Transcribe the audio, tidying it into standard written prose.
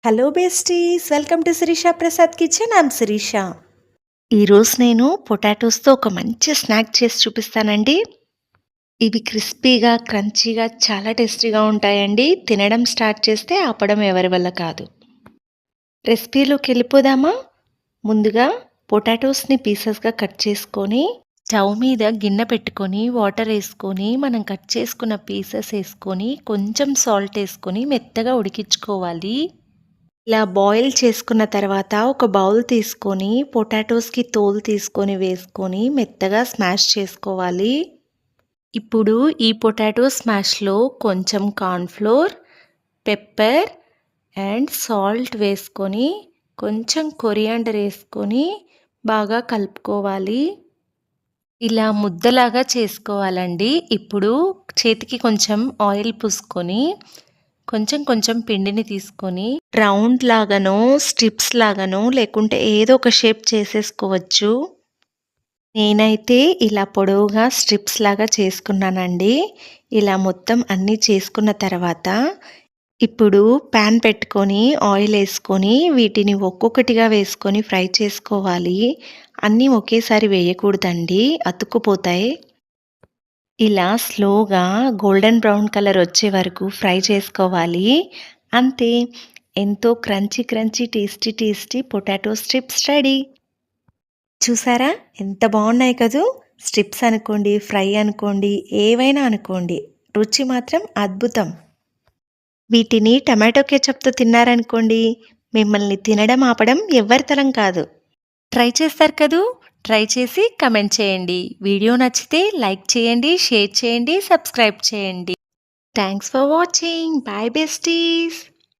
Hello besties, welcome to Sirisha Prasad kitchen. I'm Sirisha. ఈరోజు నేను పొటాటోస్తో ఒక మంచి స్నాక్ చేసి చూపిస్తానండి. ఇవి క్రిస్పీగా, క్రంచీగా చాలా టేస్టీగా ఉంటాయండి. తినడం స్టార్ట్ చేస్తే ఆపడం ఎవరి వల్ల కాదు. రెసిపీలోకి వెళ్ళిపోదామా? ముందుగా పొటాటోస్ని పీసెస్గా కట్ చేసుకొని స్టవ్ మీద గిన్నె పెట్టుకొని వాటర్ వేసుకొని మనం కట్ చేసుకున్న పీసెస్ వేసుకొని కొంచెం సాల్ట్ వేసుకొని మెత్తగా ఉడికించుకోవాలి. ఇలా బాయిల్ చేసుకున్న తర్వాత ఒక బౌల్ తీసుకొని పొటాటోస్కి తోలు తీసుకొని వేసుకొని మెత్తగా స్మాష్ చేసుకోవాలి. ఇప్పుడు ఈ పొటాటో స్మాష్లో కొంచెం కార్న్ఫ్లోర్, పెప్పర్ అండ్ సాల్ట్ వేసుకొని కొంచెం కొరియాండర్ వేసుకొని బాగా కలుపుకోవాలి. ఇలా ముద్దలాగా చేసుకోవాలండి. ఇప్పుడు చేతికి కొంచెం ఆయిల్ పూసుకొని కొంచెం కొంచెం పిండిని తీసుకొని రౌండ్ లాగానో స్ట్రిప్స్ లాగానో లేకుంటే ఏదో ఒక షేప్ చేసేసుకోవచ్చు. నేనైతే ఇలా పొడవుగా స్ట్రిప్స్ లాగా చేసుకున్నానండి. ఇలా మొత్తం అన్నీ చేసుకున్న తర్వాత ఇప్పుడు ప్యాన్ పెట్టుకొని ఆయిల్ వేసుకొని వీటిని ఒక్కొక్కటిగా వేసుకొని ఫ్రై చేసుకోవాలి. అన్నీ ఒకేసారి వేయకూడదండి, అతుక్కుపోతాయి. ఇలా స్లోగా గోల్డెన్ బ్రౌన్ కలర్ వచ్చే వరకు ఫ్రై చేసుకోవాలి. అంతే, ఎంతో crunchy crunchy tasty tasty potato strips ready. చూసారా ఎంత బాగున్నాయి కదూ? స్ట్రిప్స్ అనుకోండి, ఫ్రై అనుకోండి, ఏవైనా అనుకోండి, రుచి మాత్రం అద్భుతం. వీటిని టమాటో కెచప్తో తిన్నారనుకోండి, మిమ్మల్ని తినడం ఆపడం ఎవ్వరి తరం కాదు. ట్రై చేస్తారు కదూ? ట్రై చేసి కమెంట్ చేయండి. వీడియో నచ్చితే లైక్ చేయండి, షేర్ చేయండి, సబ్స్క్రైబ్ చేయండి. Thanks for watching. Bye besties.